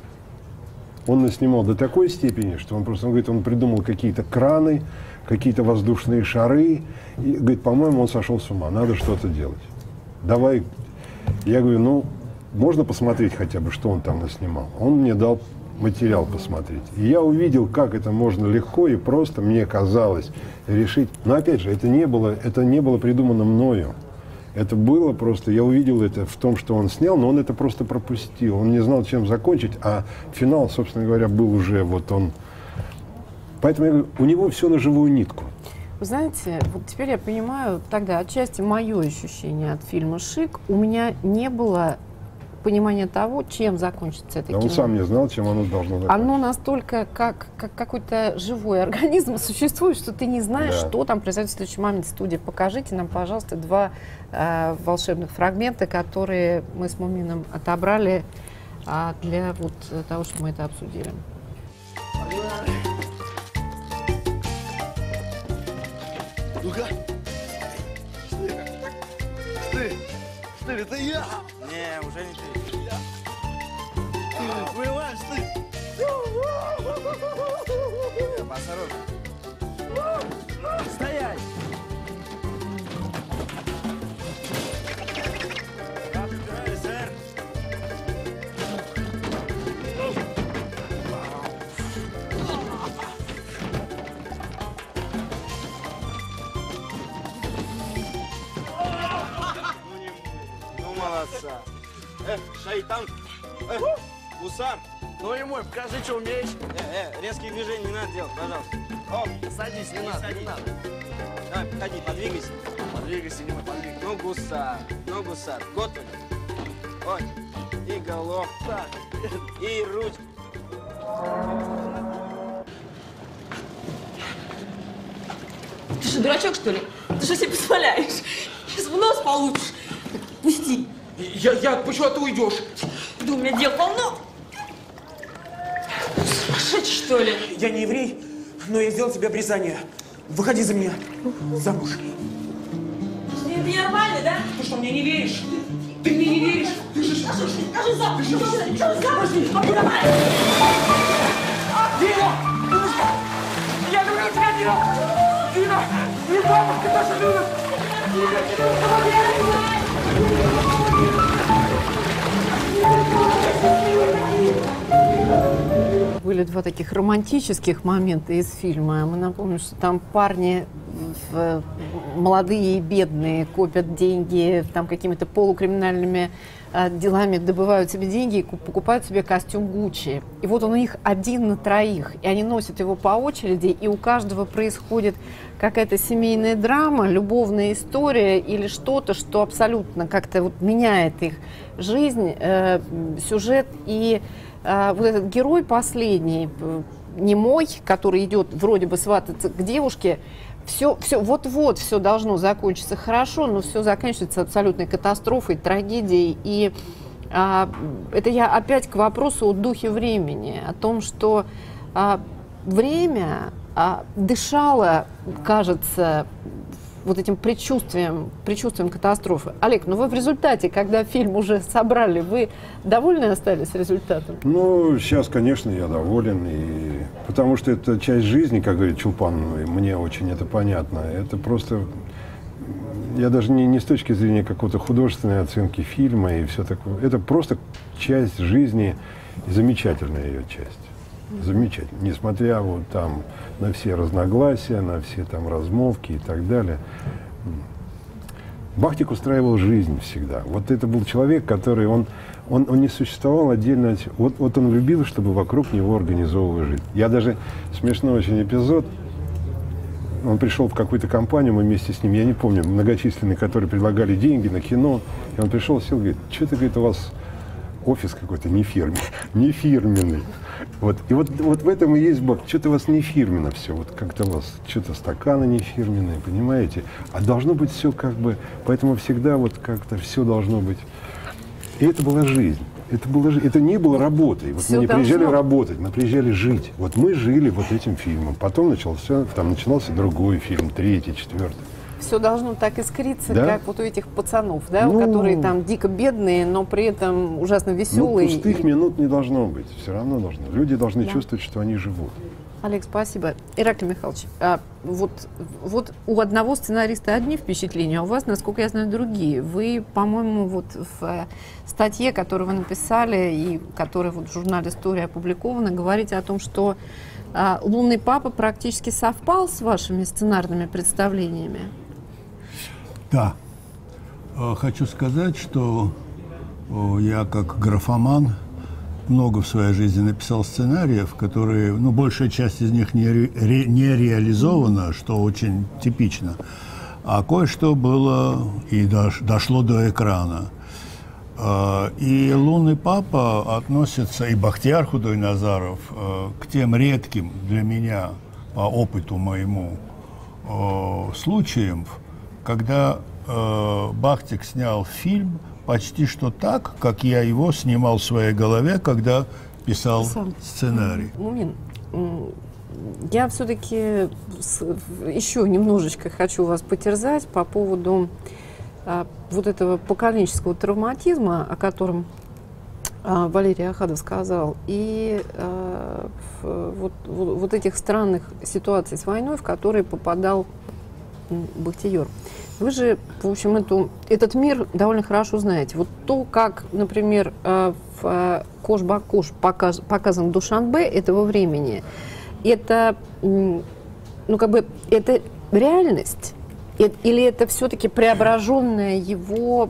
Он наснимал до такой степени, что он говорит, он придумал какие-то краны, какие-то воздушные шары, и говорит: по-моему, он сошел с ума, надо что-то делать. Давай. Я говорю: ну, можно посмотреть хотя бы, что он там наснимал? Он мне дал материал посмотреть. И я увидел, как это можно легко и просто, мне казалось, решить. Но опять же, это не было придумано мною. Это было просто, я увидел это в том, что он снял, но он это просто пропустил. Он не знал, чем закончить, а финал, собственно говоря, был уже вот он. Поэтому я говорю, у него все на живую нитку. Вы знаете, вот теперь я понимаю, тогда отчасти мое ощущение от фильма «Шик», у меня не было понимание того, чем закончится это кино. Он сам не знал, чем оно должно закончиться. Оно настолько как какой-то живой организм существует, что ты не знаешь, что там произойдет в следующий момент. Студия, покажите нам, пожалуйста, 2 волшебных фрагмента, которые мы с Мумином отобрали для вот того, чтобы мы это обсудили. Ну-ка. Стырь, это я! Не, уже не ты. Вылазь ты! Осторожно. Стоять! Сэр. Ну, молодца. Шайтан. Гусар. Ну и мой, покажи, что умеешь. Резкие движения не надо делать, пожалуйста. Оп, садись, не надо, не надо. Давай, подходи, подвигайся. Подвигайся, не подвигайся. Ну, гусар, готов. Ой, и головка, и ручка. Ты что, дурачок, что ли? Ты что себе позволяешь? Сейчас в нос получишь. Пусти. Я почему ты уйдешь? Да у меня дел полно. Сумасшедший, что ли? Я не еврей, но я сделал тебе обрезание. Выходи за меня. Замуж. Ты нормально, да? Ты что, мне не веришь? Ты мне не веришь? Ты же скажи замуж. Скажи замуж. Дина! Я люблю тебя, Дина! Дина! Не бабушка тоже любит! Были два таких романтических момента из фильма. Мы напомним, что там парни молодые и бедные копят деньги, там какими-то полукриминальными делами добывают себе деньги и покупают себе костюм Гуччи. И вот он у них 1 на 3, и они носят его по очереди, и у каждого происходит какая-то семейная драма, любовная история или что-то, что абсолютно как-то вот меняет их жизнь, сюжет. И вот этот герой последний, немой, который идет вроде бы свататься к девушке, все вот-вот все должно закончиться хорошо, но все заканчивается абсолютной катастрофой, трагедией. И это я опять к вопросу о духе времени, о том, что время дышало, кажется, вот этим предчувствием катастрофы. Олег, ну вы в результате, когда фильм уже собрали, вы довольны остались результатом? Ну, сейчас, конечно, я доволен, потому что это часть жизни, как говорит Чулпан, мне очень это понятно. Это просто, я даже не с точки зрения какой-то художественной оценки фильма и все такое, это просто часть жизни, замечательная ее часть. Замечательно. Несмотря вот там на все разногласия, на все там размолвки и так далее. Бахтик устраивал жизнь всегда. Вот это был человек, который, он не существовал отдельно. Вот он любил, чтобы вокруг него организовывали жизнь. Я даже, смешной очень эпизод, он пришел в какую-то компанию, мы вместе с ним, я не помню, многочисленные, которые предлагали деньги на кино, и он пришел, сел, говорит, что-то, говорит, у вас офис какой-то не фирменный. Вот. И вот в этом и есть Бог. Что-то у вас не фирменно все. Вот как-то у вас что-то стаканы не фирменные, понимаете? А должно быть все как бы... Поэтому всегда вот как-то все должно быть... И это была жизнь. Это не было работой. Вот мы не приезжали работать, мы приезжали жить. Вот мы жили вот этим фильмом. Потом начинался другой фильм, 3-й, 4-й. Все должно так искриться, да? как вот у этих пацанов, да, которые там дико бедные, но при этом ужасно веселые. Пустых минут не должно быть, все равно должно. Люди должны чувствовать, что они живут. Олег, спасибо. Ираклий Михайлович, вот у одного сценариста одни впечатления, а у вас, насколько я знаю, другие. Вы, по-моему, вот в статье, которую вы написали и которая вот в журнале «История» опубликована, говорите о том, что «Лунный папа» практически совпал с вашими сценарными представлениями. Да. Хочу сказать, что я как графоман много в своей жизни написал сценариев, которые, ну, большая часть из них не реализована, что очень типично, а кое-что было и дошло до экрана. И «Лунный папа» относится, и Бахтияр Худойназаров, к тем редким для меня, по опыту моему, случаям, когда Бахтик снял фильм почти что так, как я его снимал в своей голове, когда писал сценарий. Мумин, я все-таки еще немножечко хочу вас потерзать по поводу вот этого поколенческого травматизма, о котором Валерий Ахадов сказал, и вот этих странных ситуаций с войной, в которые попадал Бахтияр. Вы же, в общем, этот мир довольно хорошо знаете. Вот то, как, например, в «Кош-Бакош» показан Душанбе этого времени, это, ну, как бы, это реальность? Или это все-таки преображенная его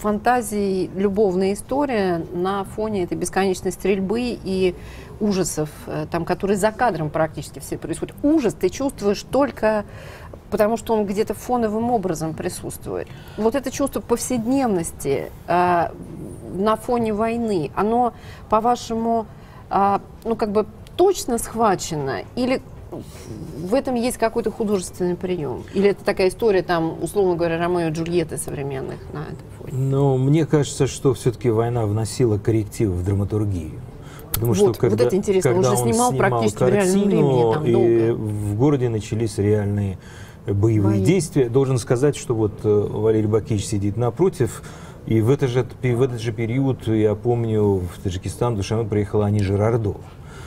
фантазии любовная история на фоне этой бесконечной стрельбы и ужасов, там, которые за кадром практически все происходят. Ужас ты чувствуешь только потому, что он где-то фоновым образом присутствует. Вот это чувство повседневности на фоне войны, оно, по-вашему, ну, как бы точно схвачено? Или в этом есть какой-то художественный прием? Или это такая история, там, условно говоря, Ромео и Джульетты современных на этой фоне? Ну, мне кажется, что все-таки война вносила коррективы в драматургию. Потому что когда, это интересно, он же снимал практически в реальном времени, там, и долго. В городе начались реальные боевые действия. Должен сказать, что вот Валерий Бакич сидит напротив, и в этот же период, я помню, в Таджикистан Душанбе приехала Ани Жирардо.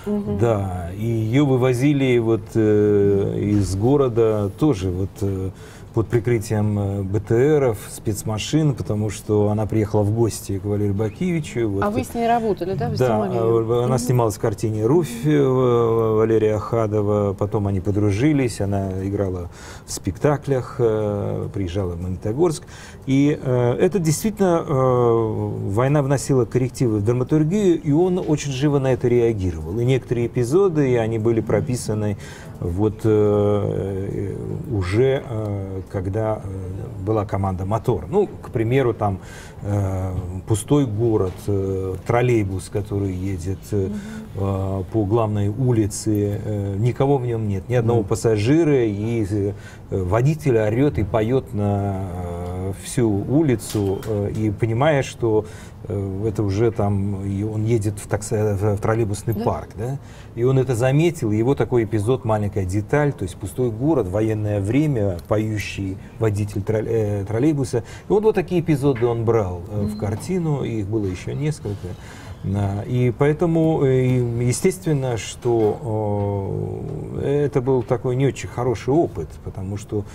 Да, и ее вывозили вот из города тоже вот под прикрытием БТРов, спецмашин, потому что она приехала в гости к Валерию Бакевичу. Вот. А вы с ней работали, да? Вы да, она снималась в картине «Руфь» Валерия Ахадова, потом они подружились, она играла в спектаклях, приезжала в Магнитогорск. И это действительно, война вносила коррективы в драматургию, и он очень живо на это реагировал. И некоторые эпизоды, и они были прописаны вот уже когда была команда «Мотор». Ну, к примеру, там пустой город, троллейбус, который едет по главной улице, никого в нем нет, ни одного пассажира, и водитель орет и поет на всю улицу, и понимая, что это уже там, он едет в троллейбусный парк, да? И он это заметил, и его такой эпизод, маленькая деталь, то есть пустой город, военное время, поющий водитель троллейбуса. И вот такие эпизоды он брал в картину, и их было еще несколько. И поэтому, естественно, что это был такой не очень хороший опыт, потому что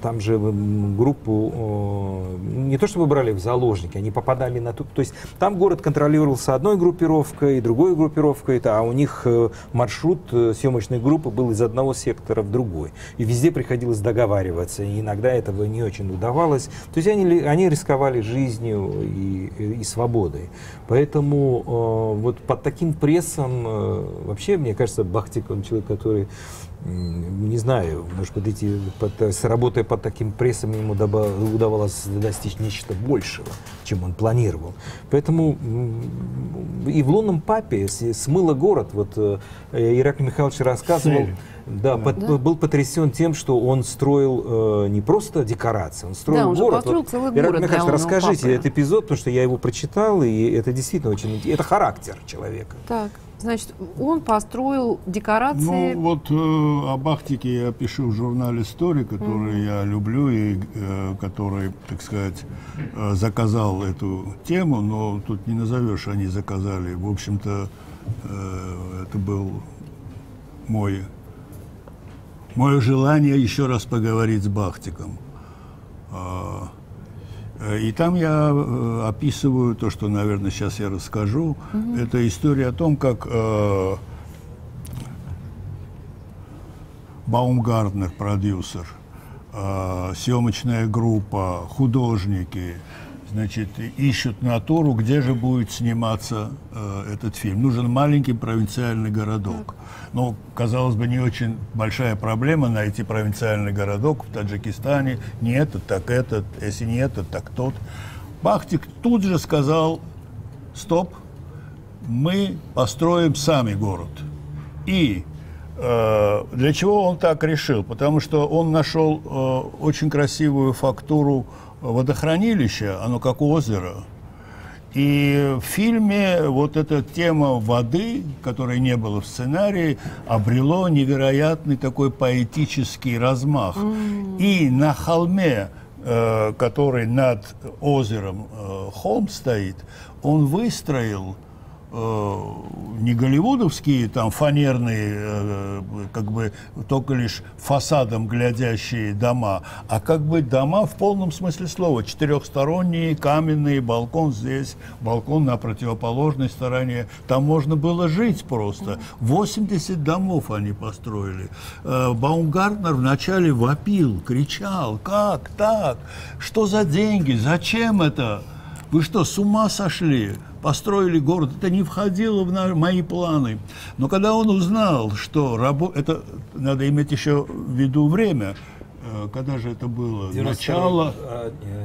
там же группу не то чтобы брали в заложники, они попадали на ту... То есть там город контролировался одной группировкой, другой группировкой, а у них маршрут съемочной группы был из одного сектора в другой. И везде приходилось договариваться, и иногда этого не очень удавалось. То есть они рисковали жизнью и свободой. Поэтому вот под таким прессом, вообще, мне кажется, Бахтик, он человек, который, не знаю, может быть, работая под таким прессом, ему удавалось достичь нечто большего, чем он планировал. Поэтому и в «Лунном папе» смыло город. Вот Ираклий Михайлович рассказывал, был потрясен тем, что он строил не просто декорации, он строил город. Он построил целый город. Ираклий Михайлович, расскажите этот эпизод, потому что я его прочитал, и это действительно очень... Это характер человека. Так. Значит, он построил декорации... Ну, вот о Бахтике я пишу в журнале «Story», который я люблю и который, так сказать, заказал эту тему, но тут не назовешь, они заказали. В общем-то, это был мое желание еще раз поговорить с Бахтиком. И там я описываю то, что, наверное, сейчас я расскажу. Это история о том, как Баумгартнер, продюсер, съемочная группа, художники, значит, ищут натуру, где же будет сниматься этот фильм. Нужен маленький провинциальный городок. Но, казалось бы, не очень большая проблема найти провинциальный городок в Таджикистане. Не этот, так этот, если не этот, так тот. Бахтик тут же сказал: стоп, мы построим сами город. И для чего он так решил? Потому что он нашел очень красивую фактуру водохранилища, оно как озеро. И в фильме вот эта тема воды, которой не было в сценарии, обрело невероятный такой поэтический размах. И на холме, который над озером холм стоит, он выстроил не голливудовские там фанерные, как бы только лишь фасадом глядящие дома, а как бы дома в полном смысле слова. Четырехсторонние, каменные, балкон здесь, балкон на противоположной стороне. Там можно было жить просто. 80 домов они построили. Баумгартнер вначале вопил, кричал: как так? Что за деньги? Зачем это? Вы что, с ума сошли? Построили город. Это не входило в мои планы. Но когда он узнал, что это надо иметь еще в виду время. Когда же это было? Начало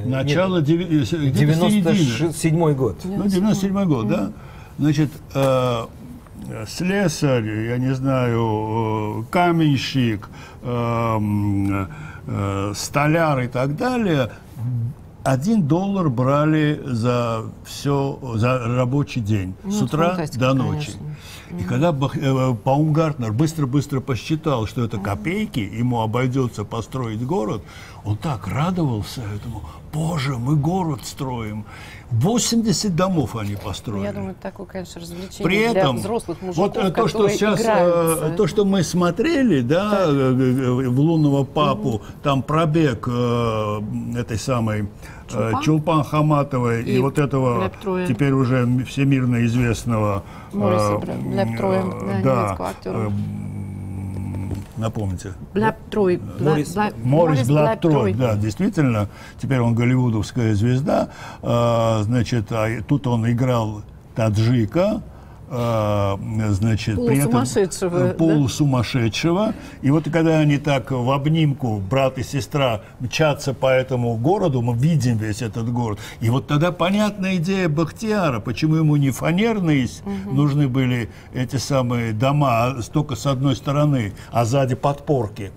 97-й год. Ну, 97-й год, да? Значит, слесарь, я не знаю, каменщик, столяр и так далее, $1 брали за рабочий день, с утра до ночи. Конечно. И когда Баумгартнер быстро-быстро посчитал, что это копейки, ему обойдется построить город, он так радовался этому. Боже, мы город строим. 80 домов они построили. Я думаю, это такое, конечно, развлечение При этом, для взрослых мужиков, вот то, что сейчас, то, что мы смотрели, да, в «Лунного папу», там пробег этой самой Чулпан Хаматовой и вот этого теперь уже всемирно известного немецкого актера. Напомните. Морис Блаптрой, да, действительно, теперь он голливудовская звезда. Значит, тут он играл таджика, значит, при этом полусумасшедшего. И вот когда они так в обнимку, брат и сестра, мчатся по этому городу, мы видим весь этот город. И вот тогда понятная идея Бахтияра, почему ему не фанерные нужны были эти самые дома, только с одной стороны, а сзади подпорки.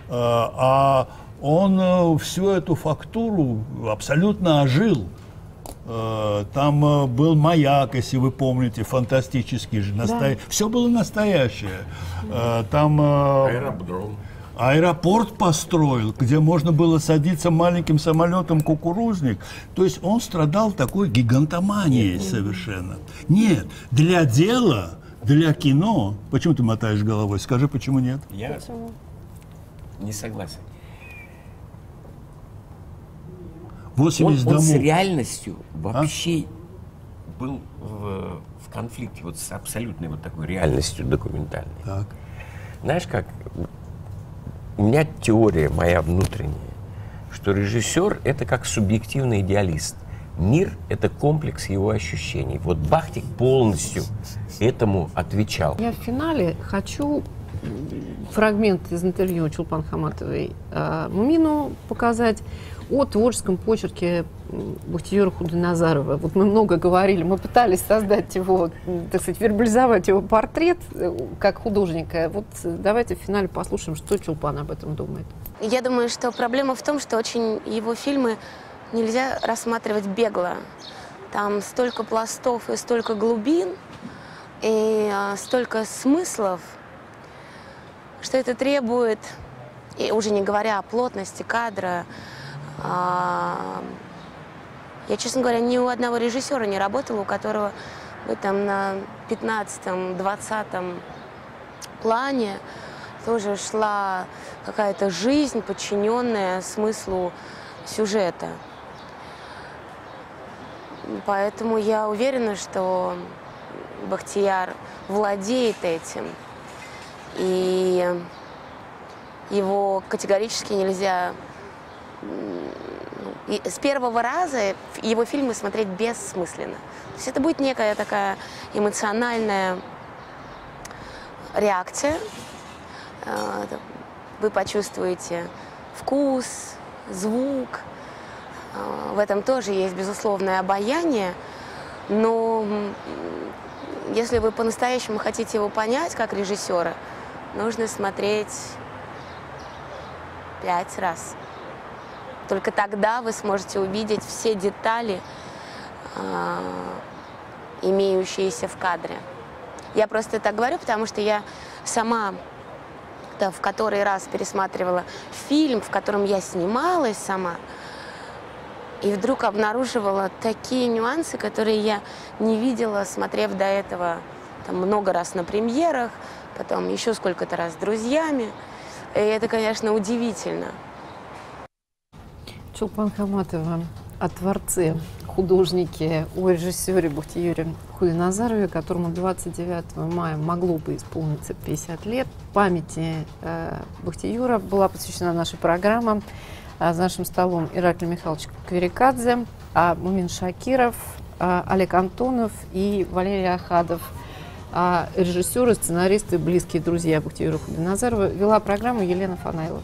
А он всю эту фактуру абсолютно ожил. Там был маяк, если вы помните, фантастический же. Все было настоящее. Там аэропорт построил, где можно было садиться маленьким самолетом кукурузник. То есть он страдал такой гигантоманией совершенно. Нет, для дела, для кино... Почему ты мотаешь головой? Скажи, почему нет? Я не согласен. 80 домов. Он с реальностью вообще был в конфликте вот с абсолютной вот такой реальностью документальной. Так. Знаешь как, у меня теория моя внутренняя, что режиссер — это как субъективный идеалист. Мир — это комплекс его ощущений. Вот Бахтик полностью этому отвечал. Я в финале хочу фрагмент из интервью Чулпан Хаматовой Мумину показать о творческом почерке Бахтияра Худойназарова. Вот мы много говорили, мы пытались создать его, так сказать, вербализовать его портрет как художника. Вот давайте в финале послушаем, что Чулпан об этом думает. Я думаю, что проблема в том, что очень его фильмы нельзя рассматривать бегло. Там столько пластов и столько глубин, и столько смыслов, что это требует, и уже не говоря о плотности кадра. Я, честно говоря, ни у одного режиссера не работала, у которого бы там на 15-20 плане тоже шла какая-то жизнь, подчиненная смыслу сюжета. Поэтому я уверена, что Бахтияр владеет этим, и его категорически нельзя... И с первого раза его фильмы смотреть бессмысленно. То есть это будет некая такая эмоциональная реакция. Вы почувствуете вкус, звук. В этом тоже есть безусловное обаяние. Но если вы по-настоящему хотите его понять как режиссера, нужно смотреть 5 раз. Только тогда вы сможете увидеть все детали, имеющиеся в кадре. Я просто это говорю, потому что я сама в который раз пересматривала фильм, в котором я снималась сама, и вдруг обнаруживала такие нюансы, которые я не видела, смотрев до этого там, много раз на премьерах, потом еще сколько-то раз с друзьями. И это, конечно, удивительно. Чулпан Хаматова о творце, художнике, о режиссере Бахтияре Худойназарове, которому 29 мая могло бы исполниться 50 лет. Памяти Бахтияра была посвящена наша программа. За нашим столом Ираклий Михайлович Кверикадзе, Мумин Шакиров, Олег Антонов и Валерий Ахадов. Режиссеры, сценаристы, близкие друзья Бахтиера Худиназарова. Вела программу Елена Фанайлова.